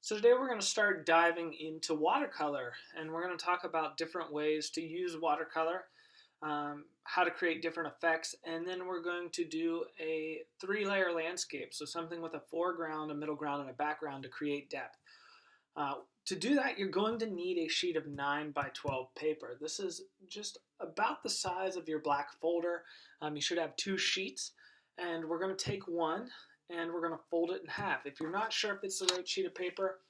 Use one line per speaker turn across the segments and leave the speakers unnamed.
So today we're going to start diving into watercolor, and we're going to talk about different ways to use watercolor, how to create different effects, and then we're going to do a three-layer landscape, so something with a foreground, a middle ground, and a background to create depth. Uh, to do that, you're going to need a sheet of 9 by 12 paper. This is just about the size of your black folder. You should have two sheets, and we're going to take one and we're going to fold it in half. If you're not sure if it's the right sheet of paper,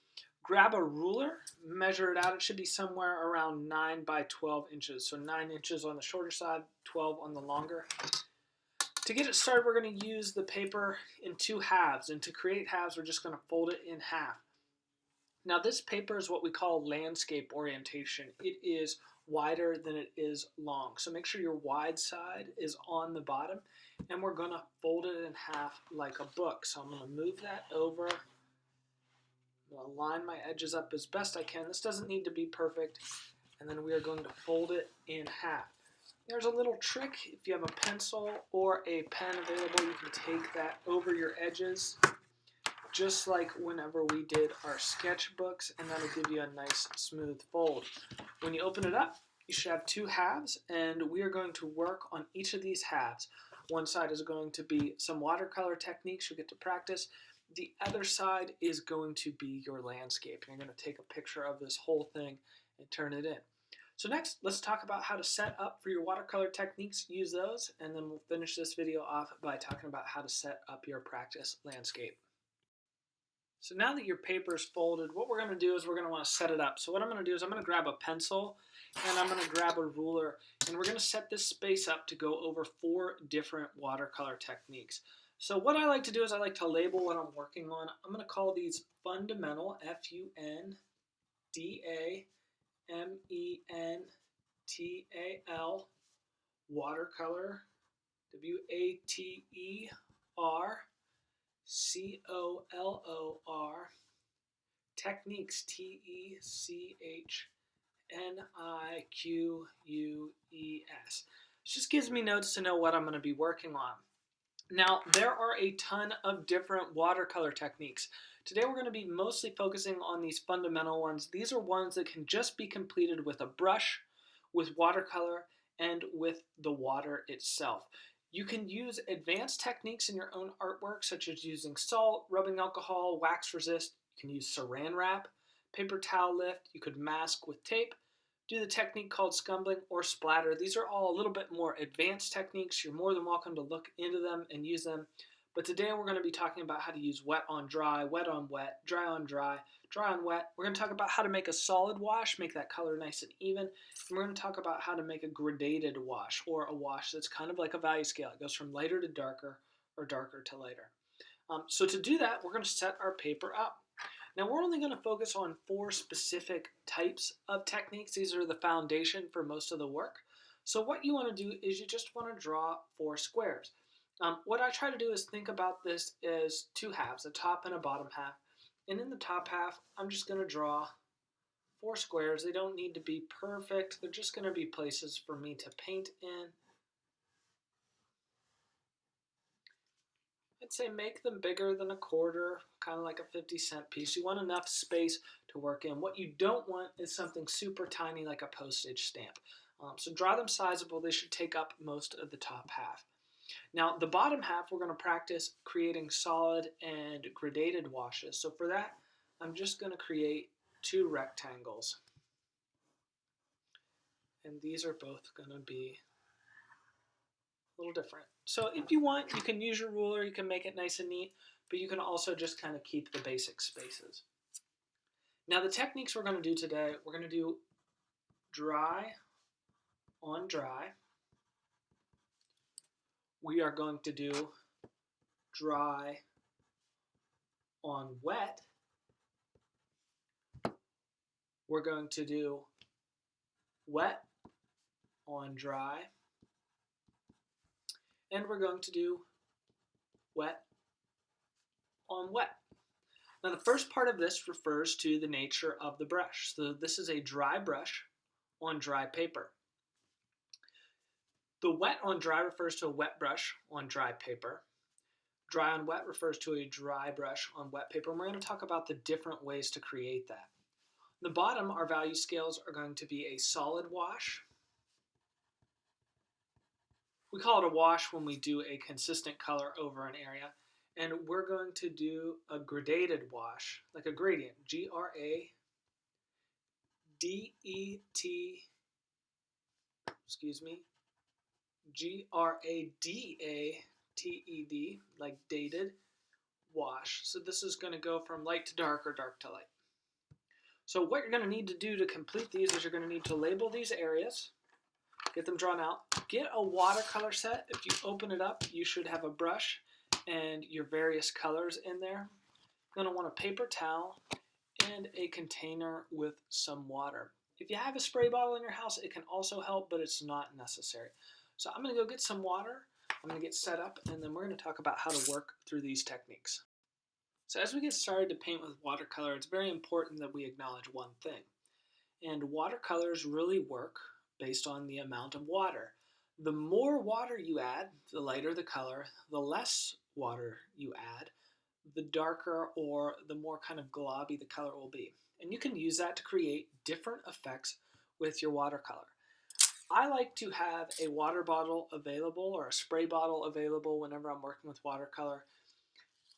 grab a ruler, measure it out. It should be somewhere around 9 by 12 inches. So 9 inches on the shorter side, 12 on the longer. To get it started, we're going to use the paper in two halves. And to create halves, we're just going to fold it in half. Now this paper is what we call landscape orientation. It is wider than it is long. So make sure your wide side is on the bottom, and we're going to fold it in half like a book. So I'm going to move that over. I'll line my edges up as best I can. This doesn't need to be perfect. And then we are going to fold it in half. There's a little trick. If you have a pencil or a pen available, you can take that over your edges, just like whenever we did our sketchbooks, and that'll give you a nice smooth fold. When you open it up, you should have two halves, and we are going to work on each of these halves. One side is going to be some watercolor techniques you'll get to practice. The other side is going to be your landscape. You're going to take a picture of this whole thing and turn it in. So next, let's talk about how to set up for your watercolor techniques. Use those, and then we'll finish this video off by talking about how to set up your practice landscape. So now that your paper is folded, what we're going to do is we're going to want to set it up. So what I'm going to do is I'm going to grab a pencil and I'm going to grab a ruler, and we're going to set this space up to go over 4 different watercolor techniques. So what I like to do is I like to label what I'm working on. I'm going to call these fundamental, F-U-N-D-A-M-E-N-T-A-L, watercolor, W-A-T-E-R, C-O-L-O-R, techniques, T-E-C-H-N-I-Q-U-E-S. This just gives me notes to know what I'm going to be working on. Now, there are a ton of different watercolor techniques. Today we're going to be mostly focusing on these fundamental ones. These are ones that can just be completed with a brush, with watercolor, and with the water itself. You can use advanced techniques in your own artwork, such as using salt, rubbing alcohol, wax resist. You can use saran wrap, paper towel lift. You could mask with tape, do the technique called scumbling or splatter. These are all a little bit more advanced techniques. You're more than welcome to look into them and use them. But today we're going to be talking about how to use wet on dry, wet on wet, dry on dry, dry on wet. We're going to talk about how to make a solid wash, make that color nice and even. And we're going to talk about how to make a gradated wash, or a wash that's kind of like a value scale. It goes from lighter to darker, or darker to lighter. So to do that, we're going to set our paper up. Now we're only going to focus on 4 specific types of techniques. These are the foundation for most of the work. So what you want to do is you just want to draw 4 squares. What I try to do is think about this as 2 halves, a top and a bottom half. And in the top half, I'm just going to draw 4 squares. They don't need to be perfect. They're just going to be places for me to paint in. I'd say make them bigger than a quarter, kind of like a 50-cent piece. You want enough space to work in. What you don't want is something super tiny like a postage stamp. So draw them sizable. They should take up most of the top half. Now the bottom half, we're going to practice creating solid and gradated washes. So for that, I'm just going to create 2 rectangles. And these are both going to be a little different. So if you want, you can use your ruler, you can make it nice and neat, but you can also just kind of keep the basic spaces. Now the techniques we're going to do today, we're going to do dry on dry. We are going to do dry on wet. We're going to do wet on dry. And we're going to do wet on wet. Now the first part of this refers to the nature of the brush. So this is a dry brush on dry paper. The wet on dry refers to a wet brush on dry paper. Dry on wet refers to a dry brush on wet paper, and we're going to talk about the different ways to create that. The bottom, our value scales are going to be a solid wash. We call it a wash when we do a consistent color over an area. And we're going to do a gradated wash, like a gradient, G-R-A-D-E-T, G-R-A-D-A-T-E-D, like dated wash. So this is going to go from light to dark or dark to light. So what you're going to need to do to complete these is you're going to need to label these areas, get them drawn out, get a watercolor set. If you open it up, you should have a brush and your various colors in there. You're going to want a paper towel and a container with some water. If you have a spray bottle in your house, it can also help, but it's not necessary. So I'm going to go get some water, I'm going to get set up, and then we're going to talk about how to work through these techniques. So as we get started to paint with watercolor, it's very important that we acknowledge one thing. And watercolors really work based on the amount of water. The more water you add, the lighter the color. The less water you add, the darker or the more kind of globby the color will be. And you can use that to create different effects with your watercolor. I like to have a water bottle available or a spray bottle available whenever I'm working with watercolor.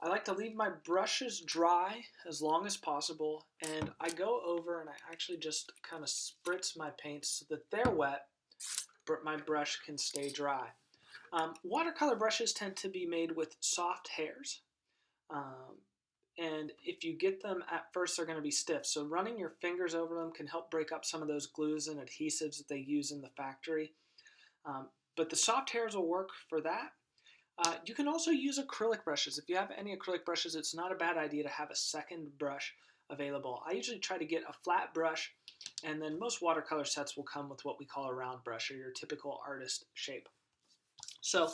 I like to leave my brushes dry as long as possible, and I go over and I actually just kind of spritz my paints so that they're wet, but my brush can stay dry. Watercolor brushes tend to be made with soft hairs, and if you get them at first, they're going to be stiff. So running your fingers over them can help break up some of those glues and adhesives that they use in the factory. But the soft hairs will work for that. You can also use acrylic brushes. If you have any acrylic brushes, it's not a bad idea to have a second brush available. I usually try to get a flat brush, and then most watercolor sets will come with what we call a round brush, or your typical artist shape. So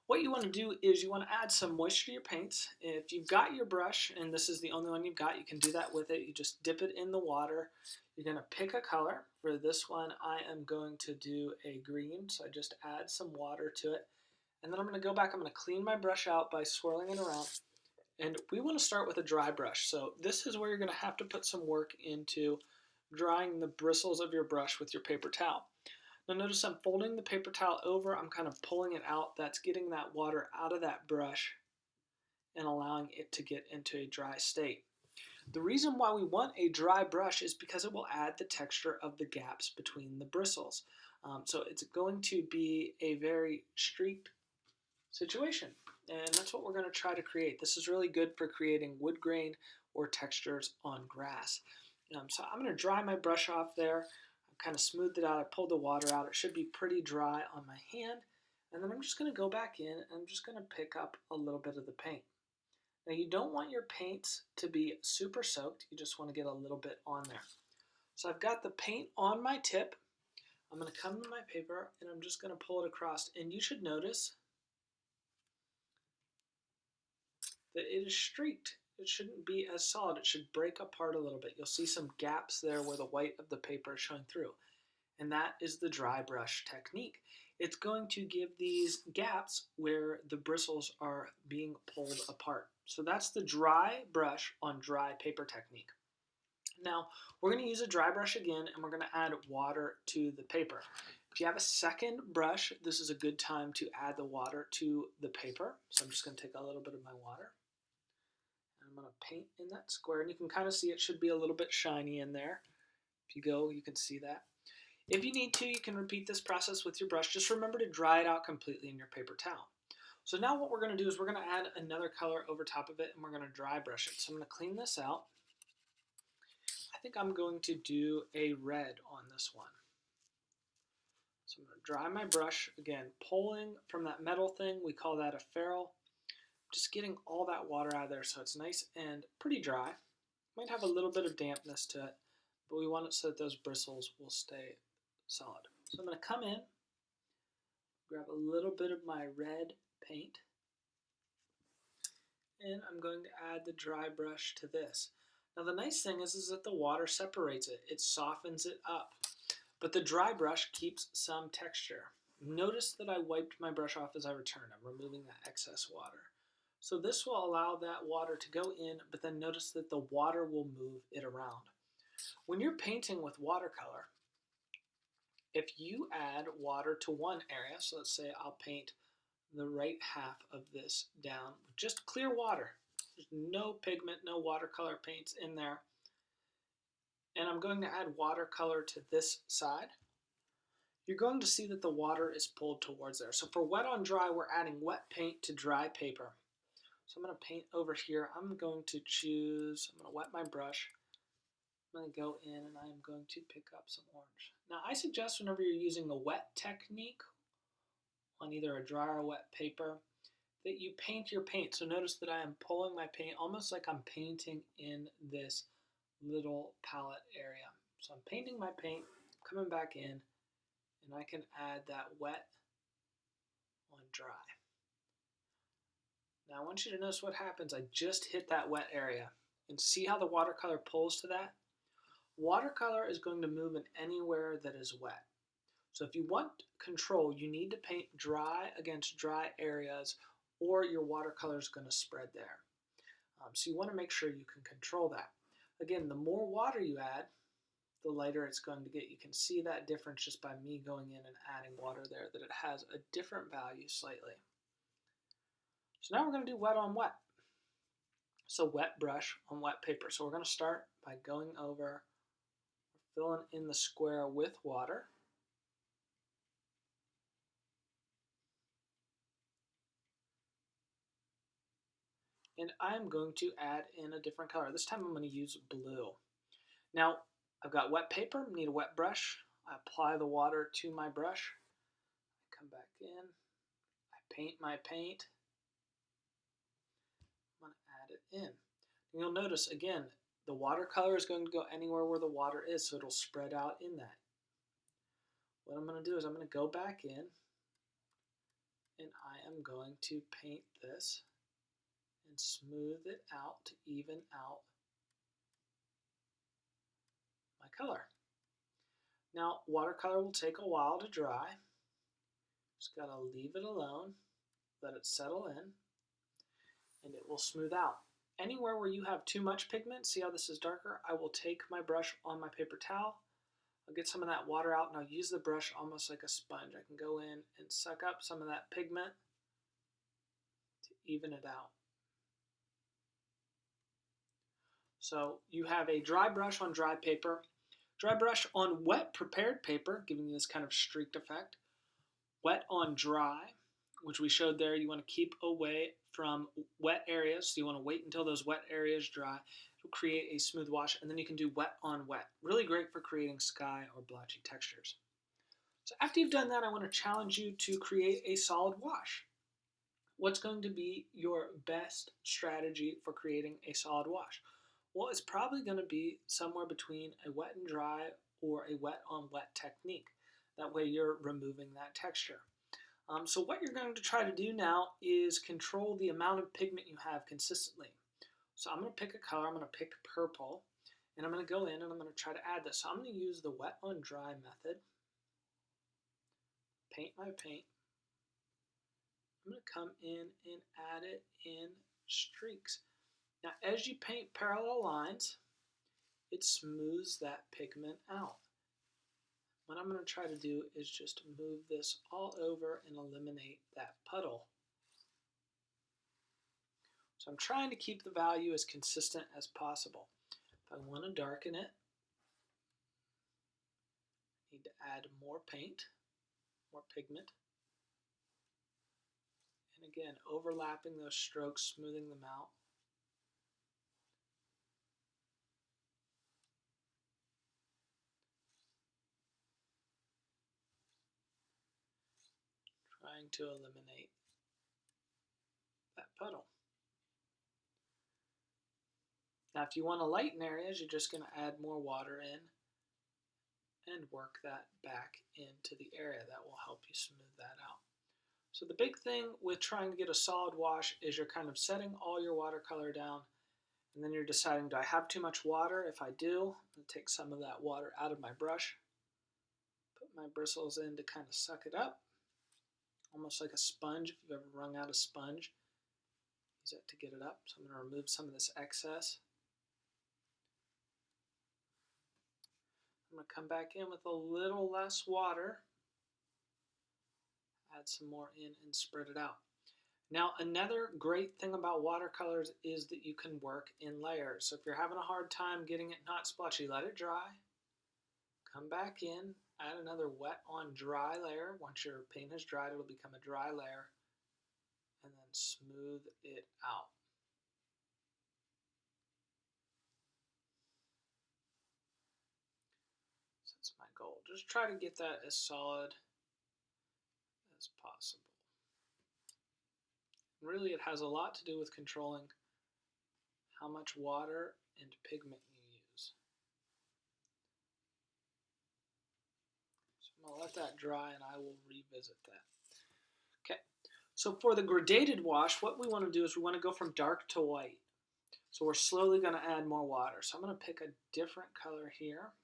what you want to do is you want to add some moisture to your paints. If you've got your brush, and this is the only one you've got, you can do that with it. You just dip it in the water. You're going to pick a color. For this one, I am going to do a green, so I just add some water to it. And then I'm going to go back, I'm going to clean my brush out by swirling it around. And we want to start with a dry brush. So this is where you're going to have to put some work into drying the bristles of your brush with your paper towel. Now notice I'm folding the paper towel over, I'm kind of pulling it out. That's getting that water out of that brush and allowing it to get into a dry state. The reason why we want a dry brush is because it will add the texture of the gaps between the bristles. So it's going to be a very streaked situation, and that's what we're going to try to create. This is really good for creating wood grain or textures on grass. So I'm going to dry my brush off there. I've kind of smoothed it out. I pulled the water out. It should be pretty dry on my hand, and then I'm just going to go back in and I'm just going to pick up a little bit of the paint. Now you don't want your paints to be super soaked. You just want to get a little bit on there. So I've got the paint on my tip. I'm going to come to my paper and I'm just going to pull it across, and you should notice that it is streaked. It shouldn't be as solid. It should break apart a little bit. You'll see some gaps there where the white of the paper is showing through. And that is the dry brush technique. It's going to give these gaps where the bristles are being pulled apart. So that's the dry brush on dry paper technique. Now we're going to use a dry brush again, and we're going to add water to the paper. If you have a second brush, this is a good time to add the water to the paper. So I'm just going to take a little bit of my water. I'm going to paint in that square, and you can kind of see it should be a little bit shiny in there. If you go, you can see that. If you need to, you can repeat this process with your brush. Just remember to dry it out completely in your paper towel. So now what we're going to do is we're going to add another color over top of it, and we're going to dry brush it. So I'm going to clean this out. I think I'm going to do a red on this one. So I'm going to dry my brush, again, pulling from that metal thing. We call that a ferrule. Just getting all that water out of there so it's nice and pretty dry. Might have a little bit of dampness to it, but we want it so that those bristles will stay solid. So I'm going to come in, grab a little bit of my red paint, and I'm going to add the dry brush to this. Now the nice thing is that the water separates it. It softens it up, but the dry brush keeps some texture. Notice that I wiped my brush off as I returned. I'm removing that excess water. So this will allow that water to go in, but then notice that the water will move it around. When you're painting with watercolor, if you add water to one area, so let's say I'll paint the right half of this down with just clear water. There's no pigment, no watercolor paints in there. And I'm going to add watercolor to this side. You're going to see that the water is pulled towards there. So for wet on dry, we're adding wet paint to dry paper. So I'm going to paint over here. I'm going to wet my brush. I'm going to go in and I am going to pick up some orange. Now I suggest whenever you're using a wet technique on either a dry or wet paper, that you paint your paint. So notice that I am pulling my paint almost like I'm painting in this little palette area. So I'm painting my paint, coming back in, and I can add that wet on dry. Now I want you to notice what happens. I just hit that wet area. And see how the watercolor pulls to that? Watercolor is going to move in anywhere that is wet. So if you want control, you need to paint dry against dry areas, or your watercolor is going to spread there. So you want to make sure you can control that. Again, the more water you add, the lighter it's going to get. You can see that difference just by me going in and adding water there, that it has a different value slightly. So now we're going to do wet on wet. So wet brush on wet paper. So we're going to start by going over, filling in the square with water. And I'm going to add in a different color. This time I'm going to use blue. Now I've got wet paper, need a wet brush. I apply the water to my brush. I come back in, I paint my paint. I'm going to add it in. And you'll notice again, the watercolor is going to go anywhere where the water is, so it'll spread out in that. What I'm going to do is I'm going to go back in and I am going to paint this and smooth it out to even out my color. Now, watercolor will take a while to dry. Just got to leave it alone, let it settle in, and it will smooth out. Anywhere where you have too much pigment, see how this is darker, I will take my brush on my paper towel, I'll get some of that water out, and I'll use the brush almost like a sponge. I can go in and suck up some of that pigment to even it out. So you have a dry brush on dry paper, dry brush on wet prepared paper, giving you this kind of streaked effect. Wet on dry, which we showed there, you want to keep away from wet areas, so you want to wait until those wet areas dry to create a smooth wash, and then you can do wet on wet. Really great for creating sky or blotchy textures. So after you've done that, I want to challenge you to create a solid wash. What's going to be your best strategy for creating a solid wash? Well, it's probably going to be somewhere between a wet and dry or a wet on wet technique. That way you're removing that texture. So what you're going to try to do now is control the amount of pigment you have consistently. So I'm going to pick a color, I'm going to pick purple, and I'm going to go in and I'm going to try to add this. So I'm going to use the wet on dry method, paint my paint. I'm going to come in and add it in streaks. Now as you paint parallel lines, it smooths that pigment out. What I'm going to try to do is just move this all over and eliminate that puddle. So I'm trying to keep the value as consistent as possible. If I want to darken it, I need to add more paint, more pigment. And again, overlapping those strokes, smoothing them out. Trying to eliminate that puddle. Now if you want to lighten areas, you're just going to add more water in and work that back into the area. That will help you smooth that out. So the big thing with trying to get a solid wash is you're kind of setting all your watercolor down, and then you're deciding, do I have too much water? If I do, I'm going to take some of that water out of my brush, put my bristles in to kind of suck it up, almost like a sponge. If you've ever wrung out a sponge, Use that to get it up. So I'm going to remove some of this excess. I'm going to come back in with a little less water. Add some more in and spread it out. Now, another great thing about watercolors is that you can work in layers. So if you're having a hard time getting it not splotchy, let it dry. Come back in, add another wet on dry layer. Once your paint has dried, it'll become a dry layer. And then smooth it out. So that's my goal. Just try to get that as solid as possible. Really, it has a lot to do with controlling how much water and pigment you use. So I'm going to let that dry and I will revisit that. Okay, so for the gradated wash, what we want to do is we want to go from dark to white. So we're slowly going to add more water. So I'm going to pick a different color here.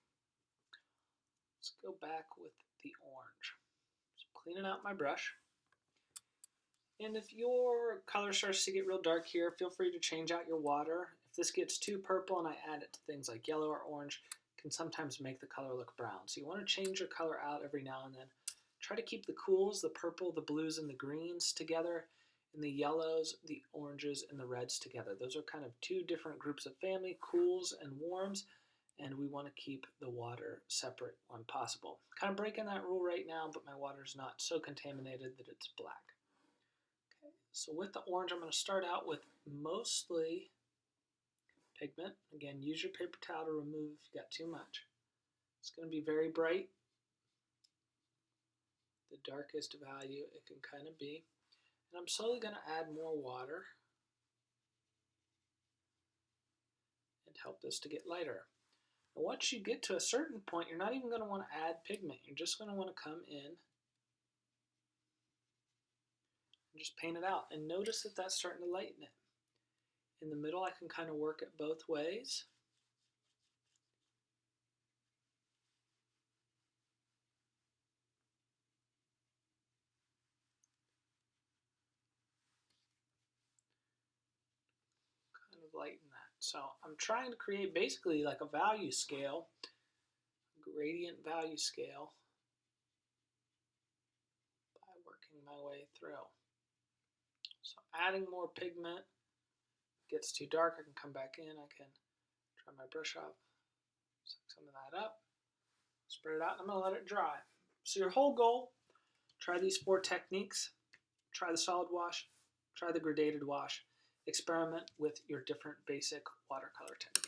Let's go back with the orange. So cleaning out my brush. And if your color starts to get real dark here, feel free to change out your water. If this gets too purple and I add it to things like yellow or orange, it can sometimes make the color look brown. So you want to change your color out every now and then. Try to keep the cools, the purple, the blues, and the greens together, and the yellows, the oranges, and the reds together. Those are kind of two different groups of family, cools and warms, and we want to keep the water separate when possible. Kind of breaking that rule right now, but my water is not so contaminated that it's black. So with the orange, I'm going to start out with mostly pigment. Again, use your paper towel to remove if you got too much. It's going to be very bright, the darkest value it can kind of be. And I'm slowly going to add more water and help this to get lighter. And once you get to a certain point, you're not even going to want to add pigment. You're just going to want to come in and just paint it out. And notice that that's starting to lighten it. In the middle, I can kind of work it both ways. Kind of lighten that. So I'm trying to create basically like a value scale, gradient value scale, by working my way through. So adding more pigment, gets too dark, I can come back in, I can dry my brush off, suck some of that up, spread it out, and I'm going to let it dry. So your whole goal, try these 4 techniques, try the solid wash, try the gradated wash, experiment with your different basic watercolor techniques.